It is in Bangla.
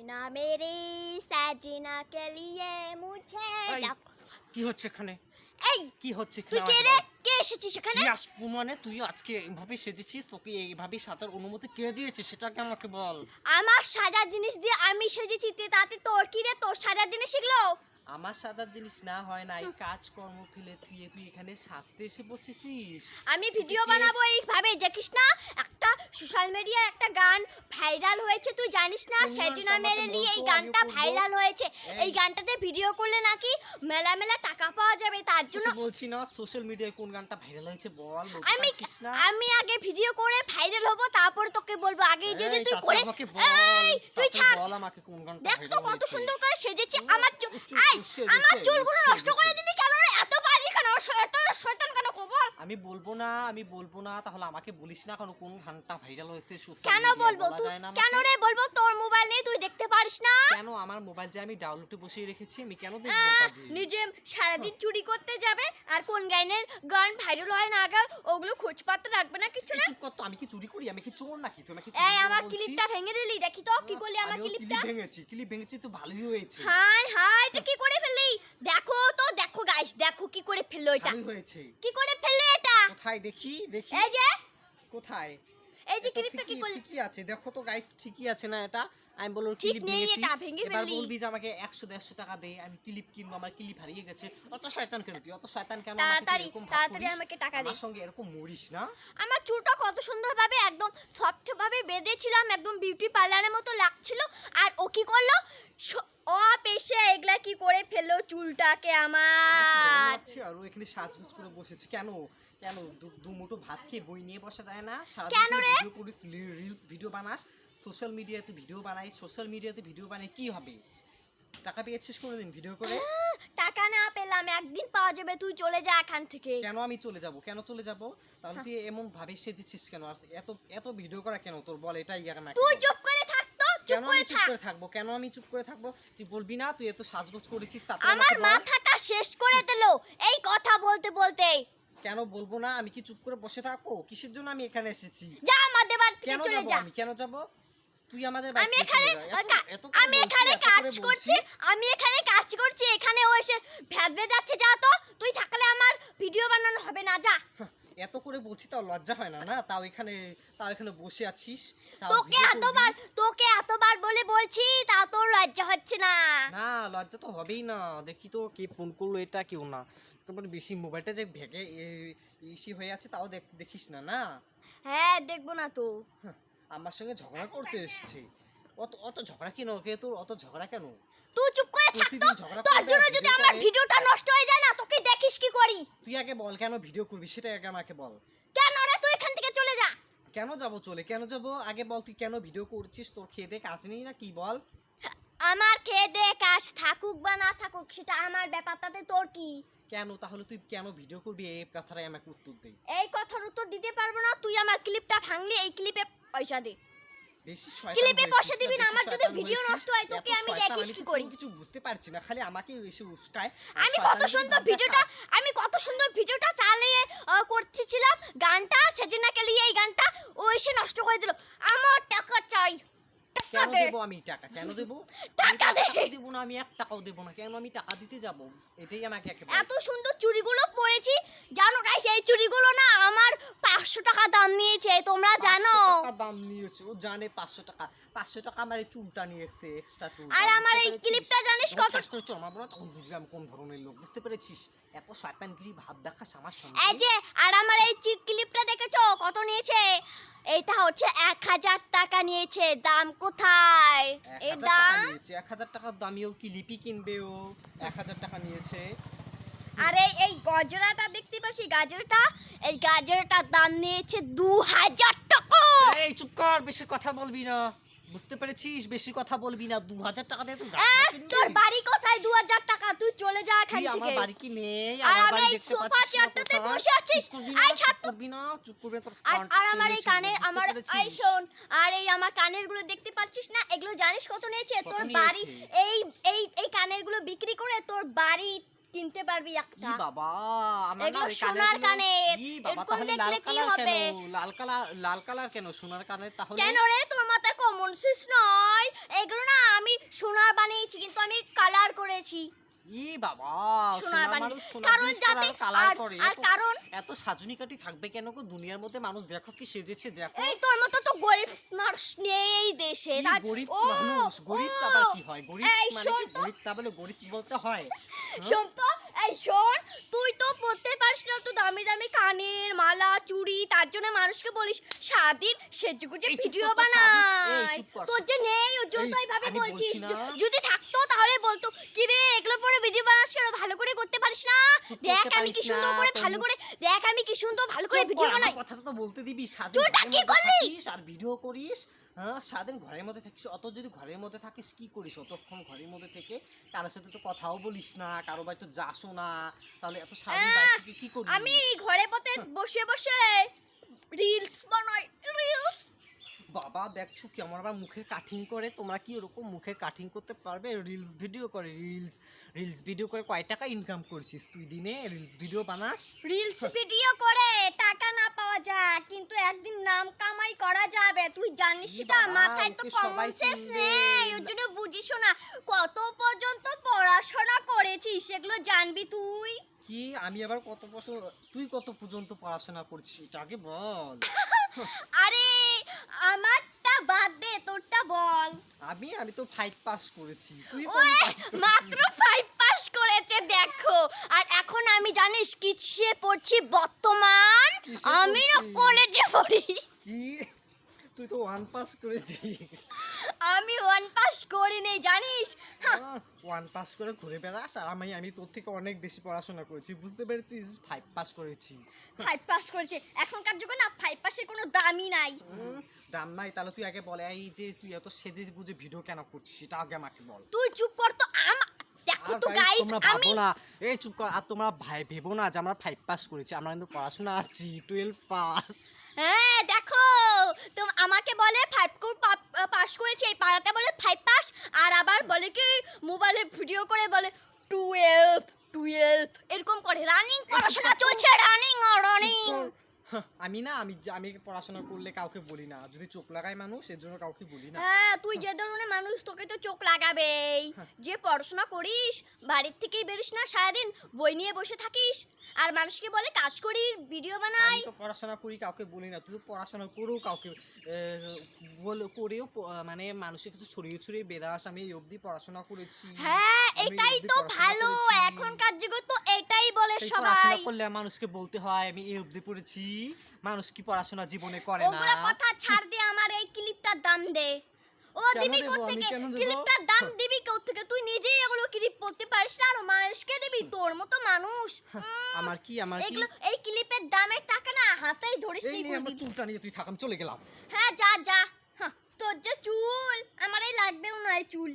सजना मेरी सजना के लिए मुझे কি হচ্ছে এখানে? এই কি হচ্ছে তুই কে রে? কে এসেছিস এখানে? কি আসবো মানে তুই আজকে এইভাবে সেজেছিস, তোকে এইভাবে সাজার অনুমতি কে দিয়েছে সেটাকে আমাকে বল। আমার সাজার জিনিস দিয়ে আমি সেজেছি, তাতে তোর কি রে? তোর সাজার জিনিস এগুলো? আমার সাজার জিনিস না হয় না, এই কাজকর্ম ফেলে তুই এখানে সাজতে এসে বসেছিস। আমি ভিডিও বানাবো এইভাবে, দেখিস না একটা সোশ্যাল মিডিয়ায় একটা গান ভাইরাল হয়েছে, তুই জানিস না? কোন সেজনা গানটা মেরে আমাকে লিয়ে এই বলতো, গানটা আমিও করবো। ভাইরাল হয়েছে। এই। এই গানটাতে ভিডিও করলে নাকি মেলা মেলা টাকা পাওয়া যাবে, তার জন্য তোকে বলছি না সোশ্যাল মিডিয়ায় কোন গানটা ভাইরাল হয়েছে বল, বলতে আমি পারছিস না? আমি আগে ভিডিও করে ভাইরাল হব, তারপর তোকে বলবো। আগে যদি এই, তুই তাতে করে আমাকে বল, এই তুই তাতে ছাড়। বল আমাকে কোন গানটা দেখ তো ভাইরাল কত হয়েছে। সুন্দর করে সেজেছি আমার চুল এই সেজেছে, আমার চুলগুলো নষ্ট সেজেছে। করে দিলি কেন রে? এত বাজি কেন? শয়তান কেন বল? আমি বলবো না তাহলে আমাকে বলিস না কেন কোন গানটা ভাইরাল হয়েছে সোশ্যাল কেন মিডিয়ায়, বলবো? বলা তুই যায় না কেন আমাকে? রে বলবো? তোর মোবাইল নেই, তুই দেখতে পারিস না? কেন আমার মোবাইল যে আমি ডাউনলোডে বসিয়ে রেখেছি, আমি কেন দেখবো ওটা দিয়ে? নিজে সারাদিন চুরি করতে যাবে আর কোন গান ভাইরাল হয় না আগে ওগুলো খোঁজপাত্র রাখবে না, কিছু এই না। চুপ কর তো, আমি কি চুরি করি? আমি কি চোর নাকি? তুই আমাকে এই আমার ক্লিপটা ভেঙে দিলি, দেখি তো কি করলি আমার ক্লিপটা। ক্লিপ ভেঙেছি তো ভালোই হয়েছে। হাই হাই, এটা কি করে ফেললি? দেখো তো, দেখো গাইস, দেখো কি করে ফেললো এটা। ভালোই হয়েছে। কি করে ফেললে এটা? কোথায় দেখি এই যে কোথায়? এই যে এটা ক্লিপটা কি করলি? ঠিকই আছে, দেখো তো গাইস, ঠিকই আছে না এটা? আমি বলবো ঠিক ক্লিপ নেই, ভেঙেছি, এটা ভেঙে এবার ফেললি। বলবি যে আমাকে 100-150 টাকা দে, আমি ক্লিপ কিনবো, আমার ক্লিপ হারিয়ে গেছে। অত শয়তান কেন তুই? অত শয়তান কেন? তাড়াতাড়ি আমাকে টাকা দে। আমার সঙ্গে এরকম মরিস না। আমার চুলটা কত সুন্দরভাবে একদম সফট ভাবে বেঁধেছিলাম, একদম বিউটি পার্লারের মতো লাগছিল। আর ও কি করলো? ও পেশে এগুলা কি করে ফেললো চুলটাকে আমার। আর ও এখানে সাজগোজ করে বসেছে কেন? কেন দু মুঠো ভাত খেয়ে বই নিয়ে বসা যায় না? কেন রে? ভিডিও করিস, রিলস ভিডিও বানাস, সোশ্যাল মিডিয়াতে ভিডিও বানাই কি হবে? টাকা পেয়েছিস কোনোদিন ভিডিও করে? টাকা না পেলাম, একদিন পাওয়া যাবে, তুই চলে যা এখান থেকে। কেন আমি চলে যাব? কেন চলে যাব? তাহলে তুই এমন ভাবে সেজেছিস কেন? আর এত এত ভিডিও করা কেন তোর, বল এটাই আমাকে তুই বল। চুপ করে থাক তো, চুপ কেন করে আমি চুপ থাক। করে থাকবো? কেন আমি চুপ করে থাকবো? তুই বলবি না তুই এত সাজগোজ করেছিস, তাতে আমার আমাকে বল। মাথাটা শেষ করে দিলো এই কথা বলতে বলতে। কেন বলবো না? আমি কি চুপ করে বসে থাকবো? কিসের জন্য আমি এখানে এসেছি? যা আমাদের বাড়ি থেকে কেন চলে যাব? যা। আমি কেন যাব? তুই আমাদের বাড়ি আমি থেকে এখানে চলে যা। এত করে আমি বলছি, এখানে এত কাজ করে বলছি। করছি, এখানে ও এসে ভ্যাদবে যাচ্ছে। যা তো, তুই থাকলে আমার ভিডিও বানানো হবে না, যা। এত করে বলছি তাও লজ্জা হয় না? না তাও এখানে বসে আছিস, তাও তোকে ভিডিও এতবার বলে বলছি, তা তোর লজ্জা হচ্ছে না? না, লজ্জা তো হবেই না। দেখি তো কে ফোন করলো, এটা কেউ না। তারপরে বেশি মোবাইলটা যে ভেঙে ইসি হয়ে আছে তাও দেখিস না? না হ্যাঁ, দেখবো না তো। আমার সঙ্গে ঝগড়া করতে এসেছে। অত অত ঝগড়া কেন? তোর অত ঝগড়া কেন? তুই চুপ করে থাক তো। প্রতিদিন ঝগড়া তোর করবে জন্য আর যদি ভিডিও আমার করে। ভিডিওটা নষ্ট হয়ে যায় না, তোকে দেখিস কি করি। তুই আগে বল কেন ভিডিও করবি, সেটা আগে আমাকে বল। কেন রে? তুই এখান থেকে চলে যা। কেন যাব? কেন যাব? আগে বল তুই কেন ভিডিও করছিস? তোর খেয়ে দে কাজ নেই না কি? বল। আমার খেয়ে দে কাজ থাকুক বা না থাকুক সেটা আমার ব্যাপার, তাতে তোর কি? কেন তাহলে তুই কেন ভিডিও করবি, এই কথাটাই আমাকে উত্তর দে। এই কথার উত্তর দিতে পারবো না। তুই আমার ক্লিপটা ভাঙলি, এই ক্লিপে পয়সা দে। বেশি শয়তান ক্লিপে হয়েছিস পয়সা না, দিবি না। বেশি আমার যদি শয়তান ভিডিও হয়েছিস। নষ্ট হয়, তোকে এত আমি শয়তান, দেখিস আমি কি তো করি। কোনো কিছু বুঝতে পারছি না, খালি আমাকে এসে উস্কায়। আর আমি কত শয়তানি সুন্দর ভাব ভিডিওটা দেখাস। ভিডিওটা চালিয়ে করতেছিলাম, গানটা সেজনা কে লিয়ে, এই গানটা ও এসে নষ্ট করে দিল। আমার টাকা চাই, টাকা কেন দে। দেব আমি টাকা? কেন দেব? টাকা দে। দেব না, আমি 1 টাকাও দেব না। কেন আমি টাকা দিতে যাব? এটাই আমাকে একেবারে। এত সুন্দর চুড়িগুলো পরেছি, জানো গাইস, এই চুড়িগুলো না আমার 500 টাকা দাম নিয়েছে, তোমরা জানো? 500 টাকা দাম নিয়েছে, ও জানে 500 টাকা। 500 টাকা আমার এই চুলটা নিয়েছে, এক্সট্রা চুল। আর আমার এই ক্লিপটা জানিস কত? আমরা তখন বুঝলাম কোন ধরনের লোক, বুঝতে পেরেছিস? এত শয়তানগিরি ভাব দেখাস আমার সঙ্গে। এই যে, আর আমার এই ক্লিপটা দেখেছো কত নিয়েছে? এটা হচ্ছে 1000 টাকা নিয়েছে। দাম কোথায়? এর 1000 টাকা দাম। নিয়েছে। 1000 টাকার দামিও কি লিপি কিনবে ও? 1000 টাকা নিয়েছে। আর এই গজরাটা দেখতে পাচ্ছি, এই গাজরটার দাম নিয়েছে 2000 টাকা। এই চুপ কর, বেশি কথা বলবি না, বুঝতে পেরেছিস? বেশি কথা বলবি না। 2000 টাকা দিয়ে তুই গাছ কিনবি? তোর বাড়ি কোথায়? 2000 টাকা, তুই চলে যা এখান তুই আমার থেকে। বাড়ি কি নেই? আর আমার আমি বাড়ি এই দেখতে সোফা পাচ্ছিস না চেয়ারটাতে কোথায়? বসে আছিস। চুপ করবি না, আই ছাড় চুপ করবি না, চুপ করবি তোর আর কান আর আমার এই টেনে কানের ছিঁড়বো, বুঝতে আমার পেরেছিস? এই শোন, আর এই আমার কানের গুলো দেখতে পাচ্ছিস না? এগুলো জানিস কত নিয়েছে? কত তোর নিয়েছে? বাড়ি এই এই এই কানের গুলো বিক্রি করে তোর বাড়ি কিনতে পারবি একটা। ই বাবা, আমার না এগুলো ওই সোনার কানেরগুলো- কানের। ই বাবা, এরকম তাহলে লাল দেখলে কি কালার কেন? হবে? লাল কালার কেন সোনার কানের? তাহলে কেন রে? তোর মাথায় কমন সেন্স নয়? এগুলো না আমি বানিয়েছি কিন্তু আমি কালার করেছি ই বাবা সোনার সোনার বানিয়ে মানুষ সোনার কারণ জিনিস যাতে কালার করে আর কারণ এত সাজুনি কাটি থাকবে কেন গো দুনিয়ার মধ্যে মানুষ দেখো কি সেজেছে দেখো এই তোর মতো তো গরিব মানুষ নেই এই দেশে কি গরিব মানুষ গরিব আবার কি হয় গরিব এই মানে শোন কি গরিব তা বলে গরিব বলতে হয় শোন তো এই শোন তুই তো পড়তে পারিস না তো দামি দামি কানের মালা চুড়ি তার জন্য মানুষকে বলিস সারাদিন সেজেগুজে এই চুপ ভিডিও কর তো, সারাদিন। এই বানাই চুপ কর। তোর যে নেই ওর জন্য এই, তো এইভাবে আমি বলছিস বলছি না। যদি থাকতো তাহলে বলতো কি রে এগুলো পরে ভিডিও বানাস কেন ভালো করে করতে পারিস না চুপ দেখ করতে আমি কি পারিস সুন্দর না, করে তোর ভালো মুখ- করে দেখ আমি কি সুন্দর ভালো করে চুপ ভিডিও কর, বানাই আমার কথাটা তো বলতে দিবি সারাদিন চুলটা ঘরের কি মধ্যে করলি? থাকিস আর ভিডিও করিস হ্যাঁ সারাদিন ঘরের মধ্যে থাকিস অত যদি ঘরের মধ্যে থাকিস কি করিস অতক্ষণ ঘরের মধ্যে থেকে কারোর সাথে তো কথাও বলিস না কারো বাড়ি তো যাসও না তাহলে এত সারাদিন বাইরে থেকে কি করিস আমি ঘরে পথে বসে বসে রিলস বানাই রিলস বাবা দেখছো কি আমার আবার মুখের কাটিং করে তোমরা কি ওরকম মুখের কাটিং করতে পারবে রিলস ভিডিও করে রিলস ভিডিও করে কয় টাকা ইনকাম করছিস তুই দিনে রিলস ভিডিও বানাস রিলস ভিডিও করে টাকা না পাওয়া যায় কিন্তু একদিন নাম কামাই করা যাবে তুই জানিস ই সেটা বাবা, মাথায় তো ওকে কমন সবাই সেন্স চিনবে। নেই ওর জন্য বুঝিস না কত পর্যন্ত পড়াশোনা করেছিস সেগুলো জানবি তুই কি আমি আবার কত বছর তুই কত পর্যন্ত পড়াশোনা করছিস এটা আগে বল আরে আমারটা বাদ দে তোরটা বল আমি তো 5 পাস করেছি তুই কোন ওই পাস মাত্র 5 পাস করেছে দেখো আর এখন আমি জানিস কিসে পড়ছি বর্তমান কিসে আমি পড়ছিস? কলেজে পড়ি কি তুই তো 1 পাস করেছিস আমি 1 পাস করিনি জানিস 1 পাস করে ঘুরে বেড়াস আর আমি তোর থেকে অনেক বেশি পড়াশোনা করেছি বুঝতে পেরেছিস 5 পাস করেছি 5 পাস করেছে এখনকার যুগে না 5 পাসের কোনো দামই নাই দাম নাই তাহলে তুই আগে বলে এই যে তুই এত সেজে বুঝে ভিডিও কেন করছিস সেটা আগে আমাকে বল তুই চুপ কর তো দেখো আর তো guys, গাইস তোমরা আমি ভাবো না এই চুপ কর আর তোমরা ভেবো না যে আমরা 5 পাস করেছি আমরা কিন্তু পড়াশোনা আছি 12 পাস হ্যাঁ দেখো তো আমাকে বলে 5 পাস করেছি এই পাড়াতে বলে 5 পাস আর আবার বলে কি মোবাইলে ভিডিও করে বলে 12 এরকম করে রানিং পড়াশোনা চলছে রানিং আমি পড়াশোনা করলে কাউকে বলি না যদি চোখ লাগায় মানুষ এর জন্য কাউকে বলি না হ্যাঁ তুই যে ধরনের মানুষ তোকে তো চোখ লাগাবেই যে পড়াশোনা করিস বাড়ির থেকেই বেরিস না সারাদিন বই নিয়ে বসে থাকিস আর মানুষকে বলে কাজ করি ভিডিও বানাই আমি তো পড়াশোনা করি কাউকে বলি না তুই তো পড়াশোনা করেও কাউকে করেও মানে মানুষের কিছু ছড়িয়ে ছড়িয়ে বেরাস আমি এই অবধি পড়াশোনা করেছি হ্যাঁ আমি এটাই অবধি তো পড়াশোনা ভালো করেছি। এখনকার যুগে তো এটাই বলে এই সবাই পড়াশোনা করলে মানুষকে বলতে হয় আমি এই অবধি পড়েছি মানুষ কি পড়াশোনা জীবনে করে না ওগুলো কথা ছাড় দে আমার এই ক্লিপটার দাম দে ও কেন দিবি দেবো? আমি কোত্থেকে কেন দেবো? ক্লিপটার দাম দিবি কোত্থেকে তুই নিজেই এগুলো ক্লিপ করতে পারিস না আর মানুষকে দিবি তোর মতো মানুষ আমার কি এগুলো এই ক্লিপের দামের টাকা না হাতেই ধরিস এই নি নিয়ে আমার কোনদিন। চুলটা নিয়ে তুই থাক আমি চলে গেলাম হ্যাঁ যা যা তোর যে চুল আমার এই লাগবেও না এই চুল